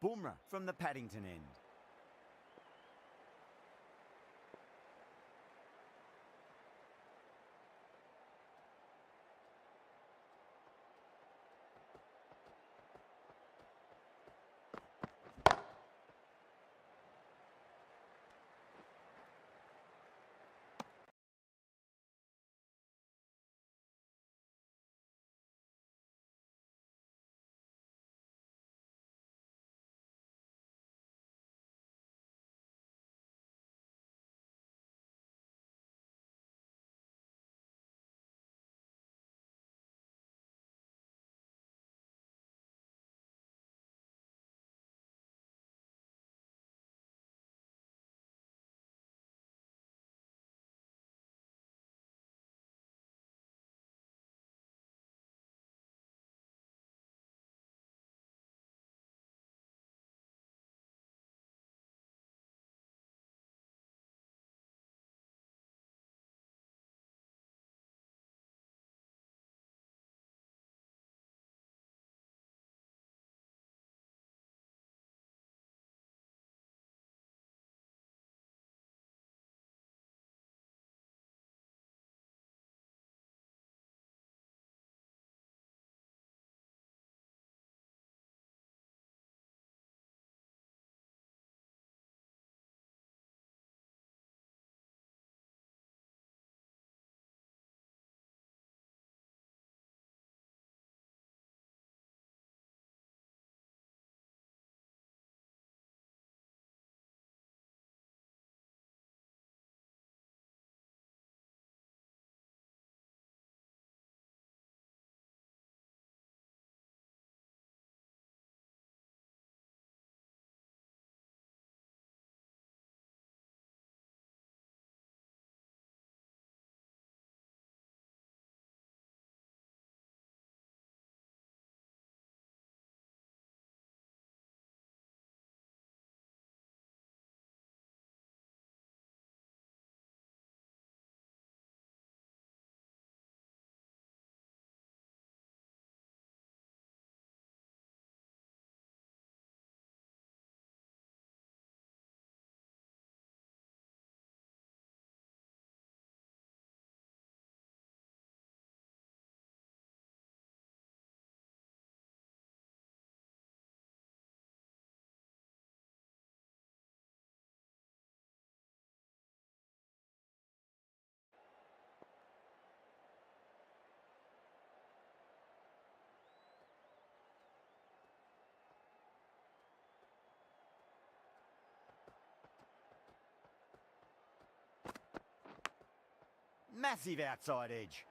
Boomerang from the Paddington end. Massive outside edge.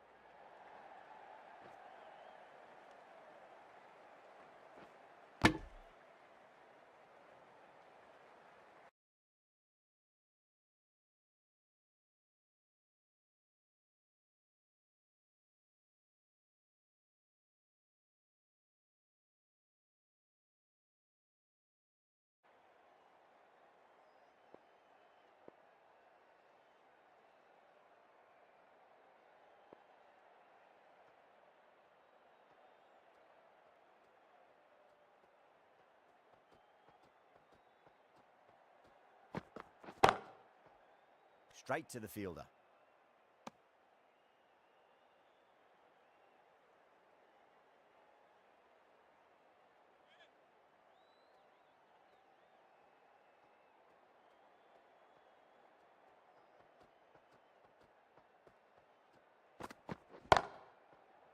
Straight to the fielder.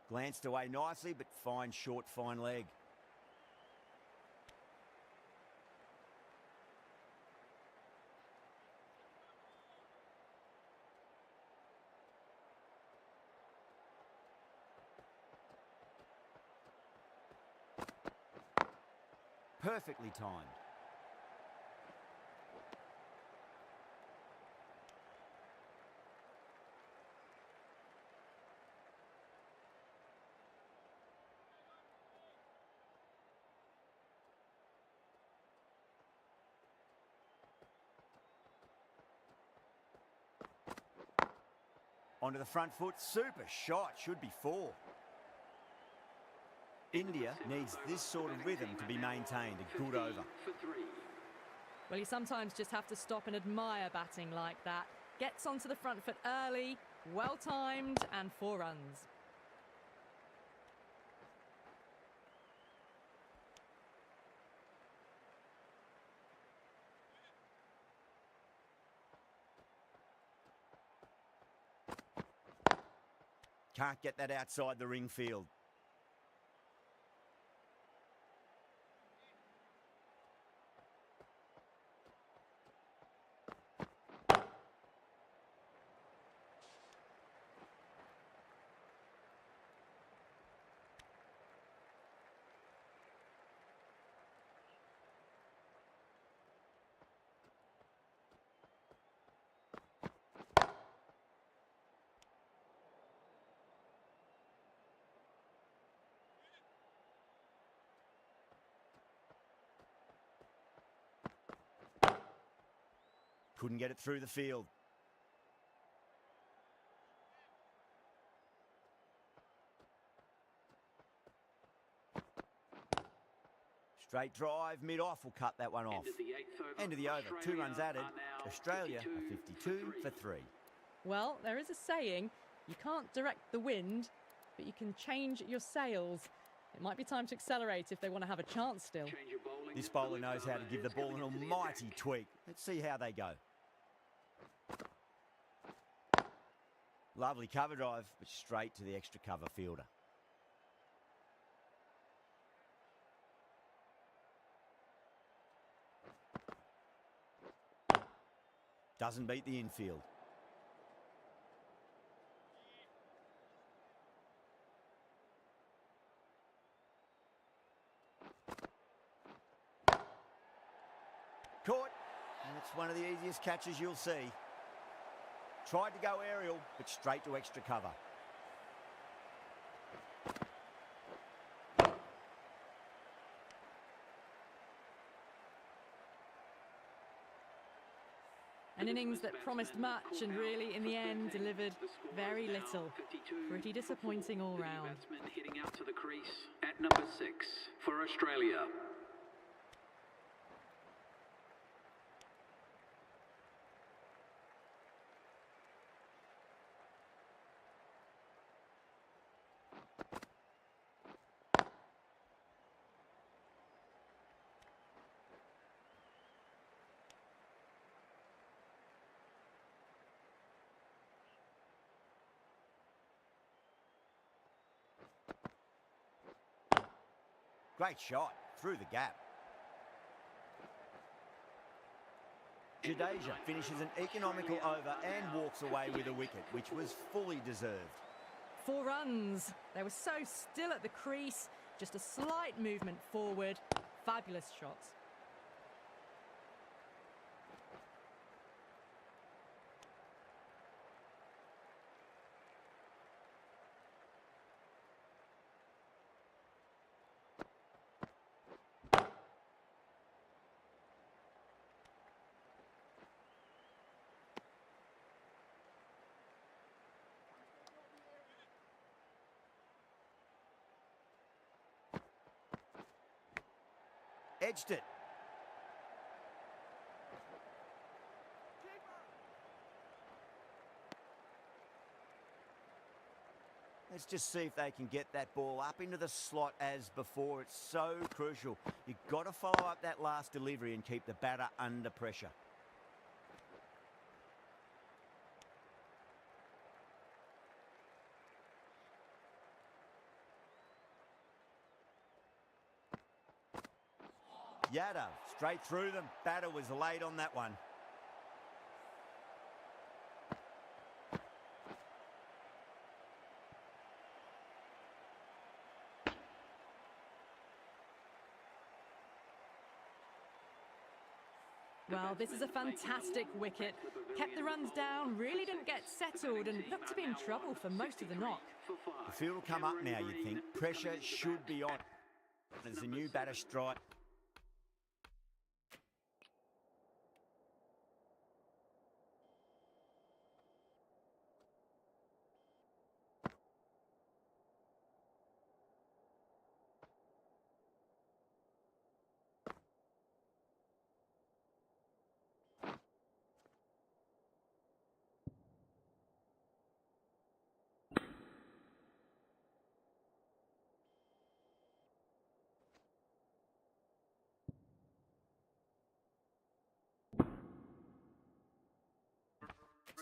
Glanced away nicely, but fine short, fine leg. Perfectly timed. Onto the front foot, super shot, should be 4. India needs this sort of rhythm to be maintained. A good over. Well, you sometimes just have to stop and admire batting like that. Gets onto the front foot early, well timed, and 4 runs. Can't get that outside the ring field. Couldn't get it through the field. Straight drive, mid-off will cut that one off. End of the over, 2 runs added. Australia are 52 for 3. Well, there is a saying, you can't direct the wind, but you can change your sails. It might be time to accelerate if they want to have a chance still. This bowler knows how to give the ball an almighty tweak. Let's see how they go. Lovely cover drive, but straight to the extra cover fielder. Doesn't beat the infield. Caught, and it's one of the easiest catches you'll see. Tried to go aerial, but straight to extra cover. An innings that promised much and really, in the end, delivered very little. Pretty disappointing all round. Hitting out to the crease at number 6 for Australia. Great shot, through the gap. Jadeja finishes an economical over and walks away with a wicket, which was fully deserved. 4 runs. They were so still at the crease, just a slight movement forward. Fabulous shots. Edged it. Let's just see if they can get that ball up into the slot as before. It's so crucial. You've got to follow up that last delivery and keep the batter under pressure. Yadav, straight through them. Batter was late on that one. Well, this is a fantastic wicket. Kept the runs down, really didn't get settled and looked to be in trouble for most of the knock. The field will come up now, you'd think. Pressure should be on. There's a new batter strike.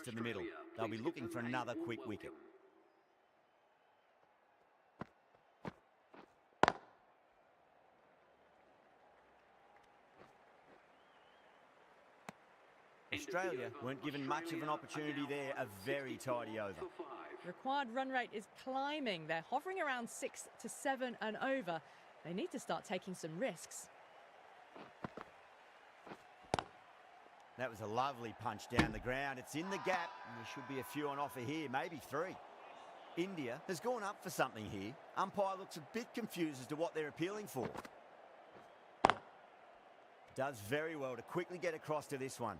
to the middle. They'll be looking for another quick wicket. Australia weren't given much of an opportunity there. A very tidy over. Required run rate is climbing. They're hovering around 6 to 7 and over. They need to start taking some risks. That was a lovely punch down the ground. It's in the gap. There should be a few on offer here, maybe 3. India has gone up for something here. Umpire looks a bit confused as to what they're appealing for. Does very well to quickly get across to this one.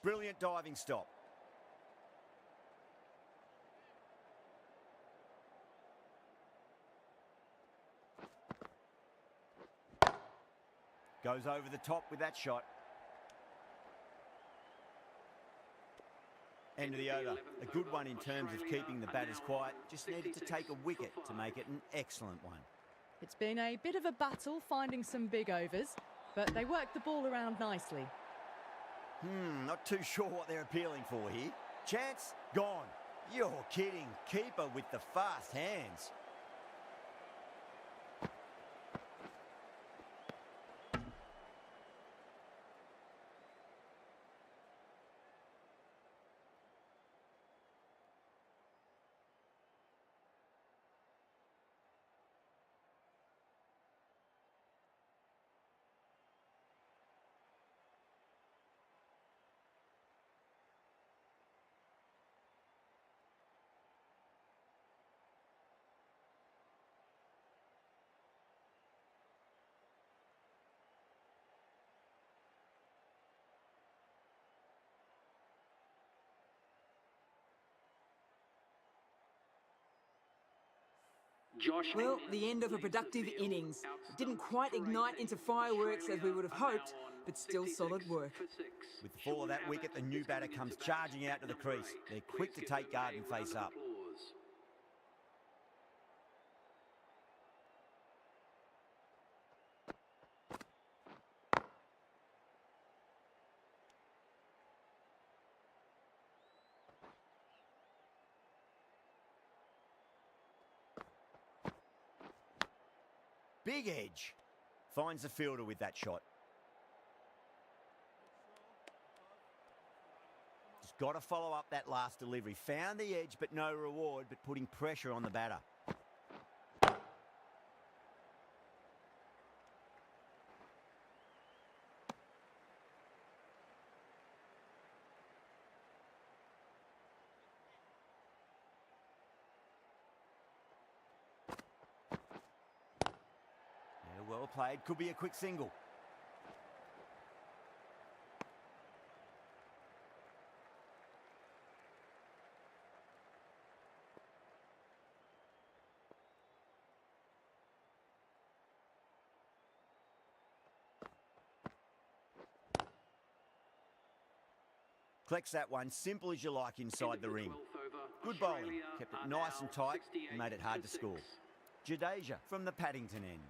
Brilliant diving stop. Goes over the top with that shot. End of the over. A good one in terms of keeping the batters quiet. Just needed to take a wicket to make it an excellent one. It's been a bit of a battle finding some big overs, but they worked the ball around nicely. Not too sure what they're appealing for here. Chance, gone. You're kidding. Keeper with the fast hands. Well, the end of a productive innings. It didn't quite ignite into fireworks as we would have hoped, but still solid work. With the fall of that wicket, the new batter comes charging out to the crease. They're quick to take guard and face up. Big edge. Finds the fielder with that shot. Just got to follow up that last delivery. Found the edge, but no reward, but putting pressure on the batter. Well played. Could be a quick single. Collects that one, simple as you like inside the ring. Good bowling. Kept it nice and tight and made it hard to score. Jadeja from the Paddington end.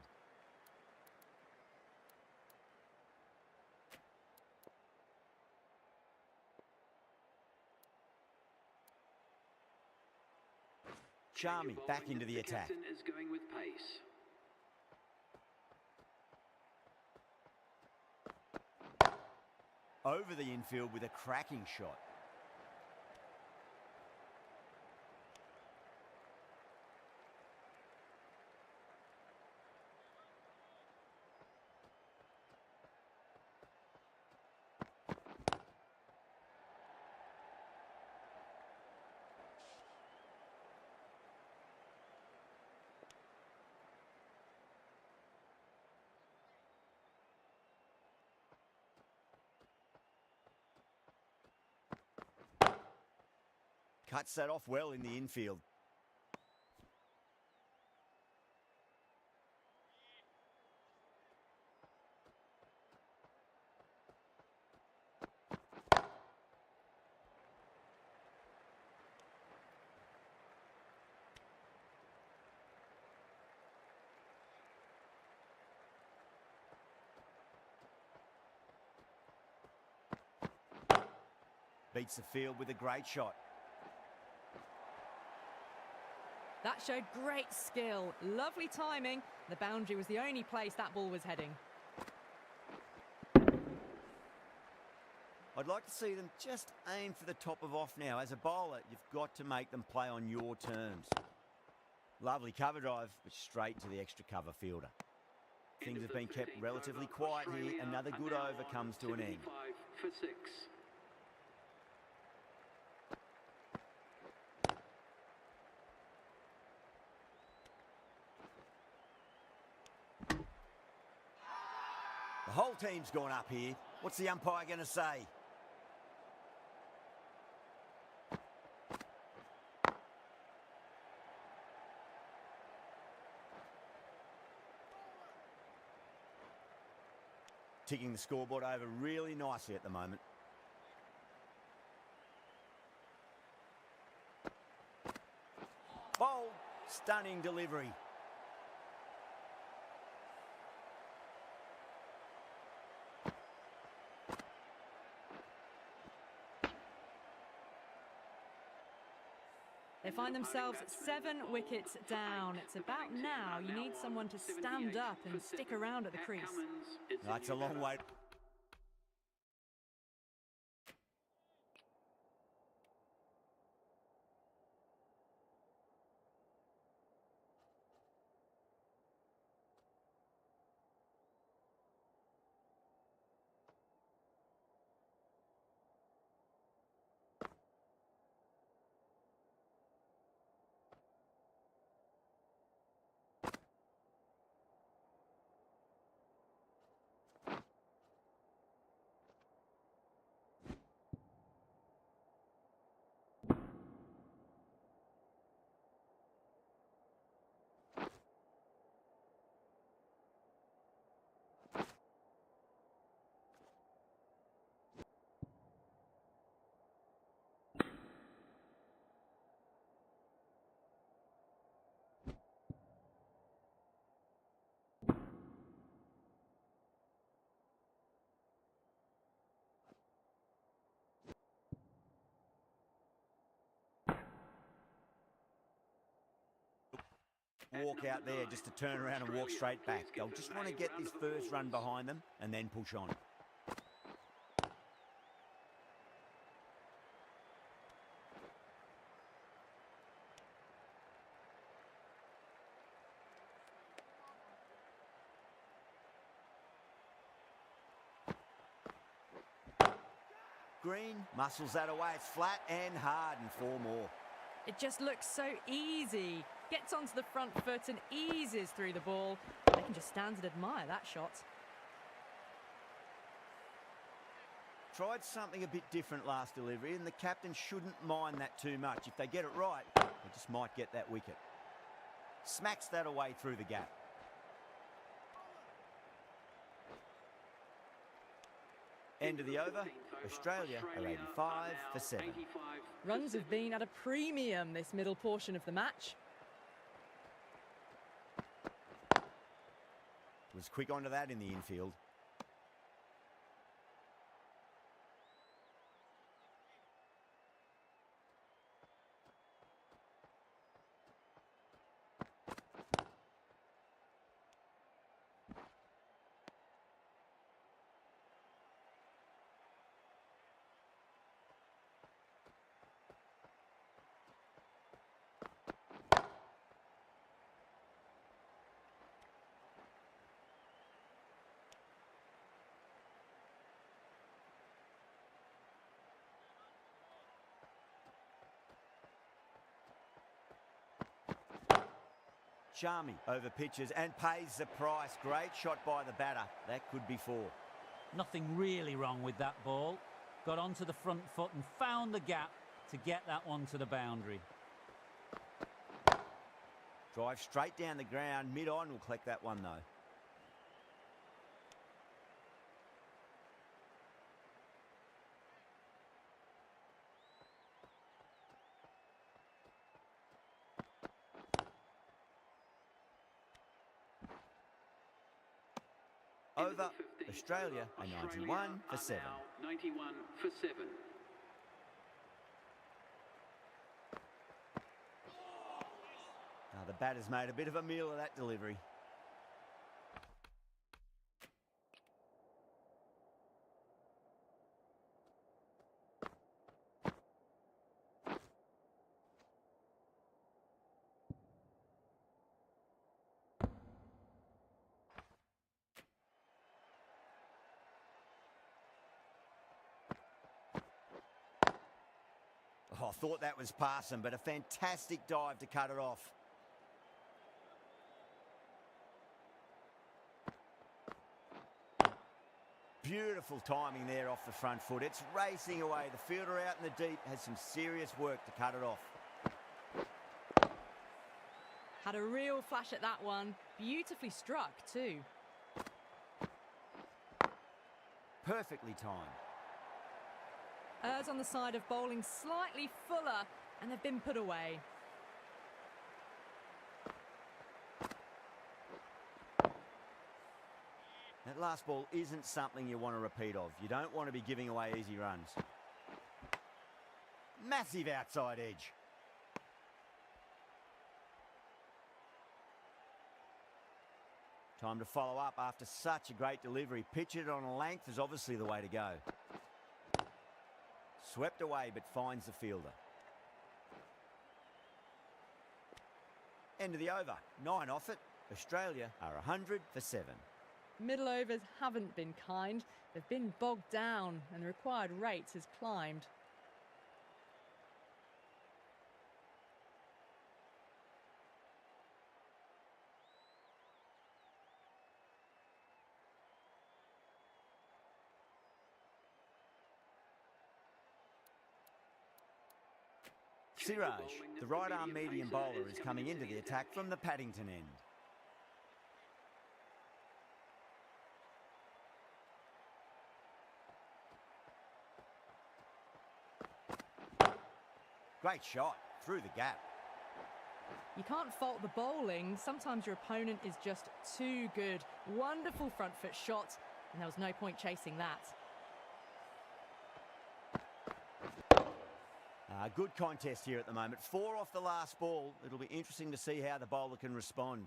Charmy back into the attack. Is going with pace. Over the infield with a cracking shot. Cuts that off well in the infield. Beats the field with a great shot. That showed great skill. Lovely timing. The boundary was the only place that ball was heading. I'd like to see them just aim for the top of off now. As a bowler, you've got to make them play on your terms. Lovely cover drive, but straight to the extra cover fielder. Things have been kept relatively quiet here. Another good over comes to an end. 75 for 6. The whole team's gone up here. What's the umpire going to say? Ticking the scoreboard over really nicely at the moment. Bold, stunning delivery. They find themselves 7 wickets down. It's about now. You need someone to stand up and stick around at the crease. That's a long way. Walk out there just to turn around and walk straight back. They'll just want to get this first run behind them and then push on. Green muscles that away. It's flat and hard and 4 more. It just looks so easy. Gets onto the front foot and eases through the ball. They can just stand and admire that shot. Tried something a bit different last delivery, and the captain shouldn't mind that too much. If they get it right, they just might get that wicket. Smacks that away through the gap. End of the over. Australia are 85 for 7. Runs have been at a premium this middle portion of the match. Was quick onto that in the infield. Charmy over pitches and pays the price. Great shot by the batter. That could be 4. Nothing really wrong with that ball. Got onto the front foot and found the gap to get that one to the boundary. Drive straight down the ground. Mid-on will collect that one, though. Over, Australia, a 91 for 7. 91 for 7. Now the batter's made a bit of a meal of that delivery. Oh, I thought that was passing, but a fantastic dive to cut it off. Beautiful timing there off the front foot. It's racing away. The fielder out in the deep has some serious work to cut it off. Had a real flash at that one. Beautifully struck too. Perfectly timed. Errs on the side of bowling slightly fuller, and they've been put away. That last ball isn't something you want to repeat of. You don't want to be giving away easy runs. Massive outside edge. Time to follow up after such a great delivery. Pitch it on a length is obviously the way to go. Swept away, but finds the fielder. End of the over. 9 off it. Australia are 100 for 7. Middle overs haven't been kind. They've been bogged down, and the required rate has climbed. Siraj, the right-arm medium bowler, is coming into the attack from the Paddington end. Great shot, through the gap. You can't fault the bowling. Sometimes your opponent is just too good. Wonderful front foot shot, and there was no point chasing that. Good contest here at the moment. 4 off the last ball. It'll be interesting to see how the bowler can respond.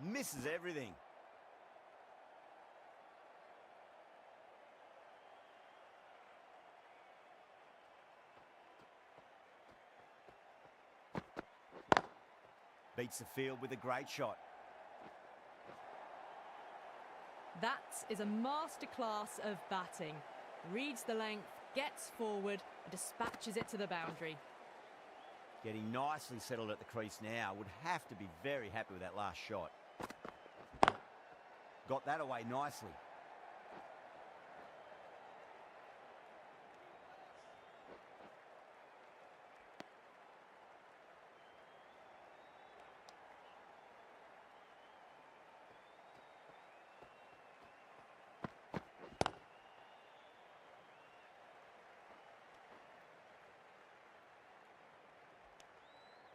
Misses everything. Beats the field with a great shot. That is a masterclass of batting. Reads the length, gets forward, and dispatches it to the boundary. Getting nicely settled at the crease now. Would have to be very happy with that last shot. Got that away nicely.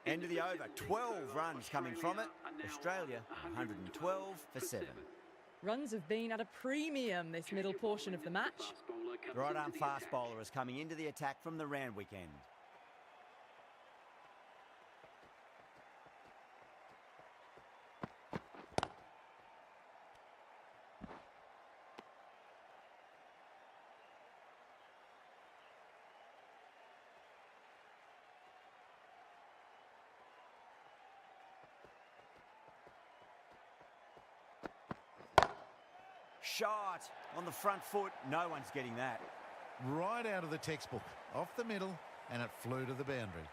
End of the over. 12 runs coming from it. Australia 112 for 7. Runs have been at a premium this middle portion of the match. The right-arm fast bowler is coming into the attack from the Randwick end. shot on the front foot. No one's getting that. Right out of the textbook, off the middle, and it flew to the boundary.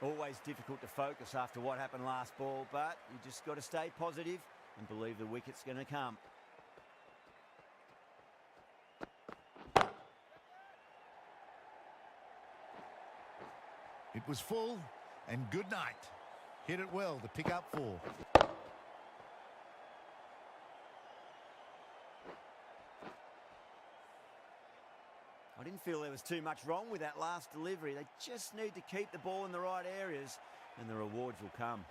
Always difficult to focus after what happened last ball, but you just got to stay positive and believe the wicket's going to come. It was full, and good night. Hit it well to pick up 4. I didn't feel there was too much wrong with that last delivery. They just need to keep the ball in the right areas and the rewards will come.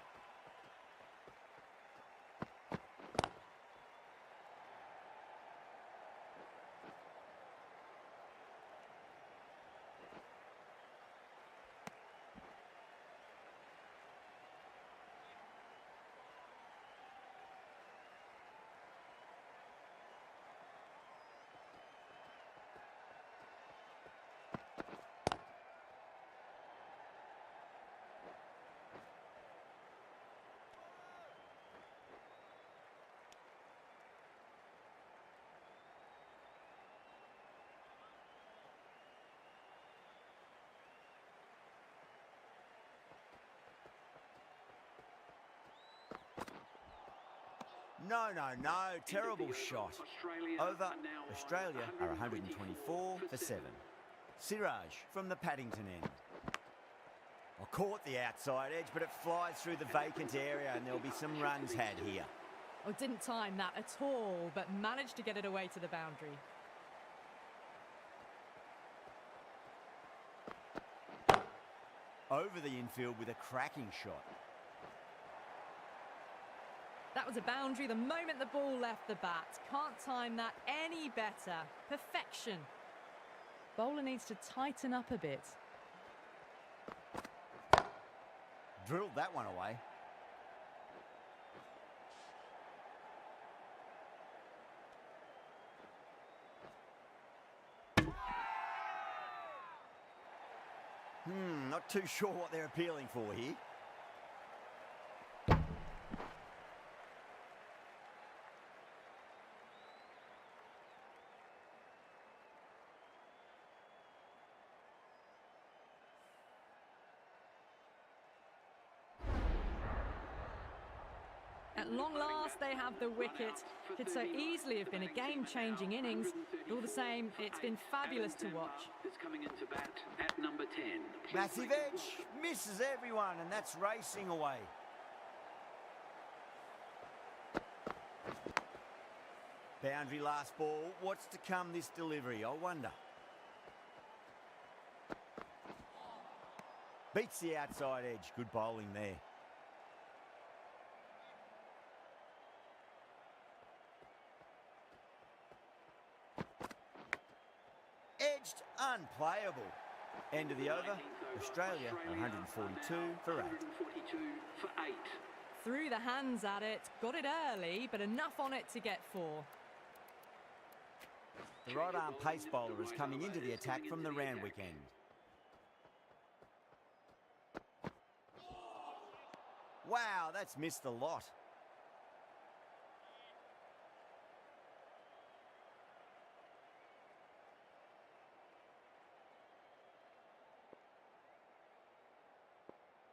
No, no, no. Terrible shot. Over. Australia are 124 for 7. Siraj from the Paddington end. I caught the outside edge, but it flies through the vacant area and there'll be some runs had here. Oh, didn't time that at all, but managed to get it away to the boundary. Over the infield with a cracking shot. That was a boundary the moment the ball left the bat. Can't time that any better. Perfection. Bowler needs to tighten up a bit. Drilled that one away. Not too sure what they're appealing for here. At long last, they have the wicket. Could so easily have been a game-changing innings. But all the same, it's been fabulous to watch. Coming into bat at number 10. Massive edge, misses everyone, and that's racing away. Boundary last ball. What's to come this delivery, I wonder. Beats the outside edge. Good bowling there. Edged, unplayable. End of the over. Australia 142 for 8. 142 for 8. Threw the hands at it, got it early, but enough on it to get 4. The right arm pace bowler is coming into the attack from the Randwick end. Wow, that's missed a lot.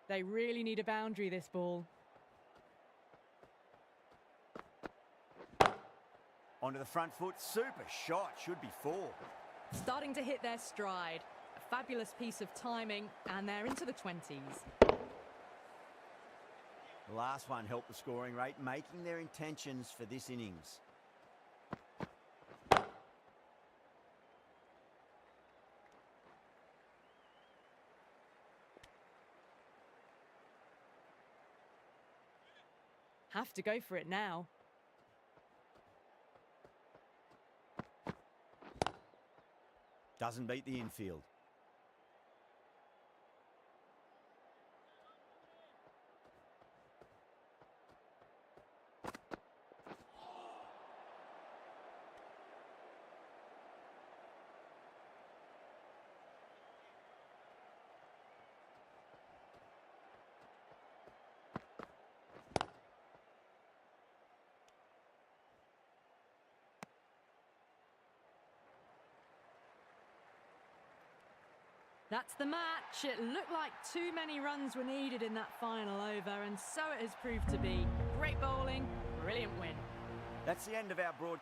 They really need a boundary, this ball. Onto the front foot, super shot, should be 4. Starting to hit their stride. A fabulous piece of timing, and they're into the 20s. The last one helped the scoring rate, making their intentions for this innings. Have to go for it now. Doesn't beat the infield. That's the match. It looked like too many runs were needed in that final over, and so it has proved to be. Great bowling, brilliant win. That's the end of our broad...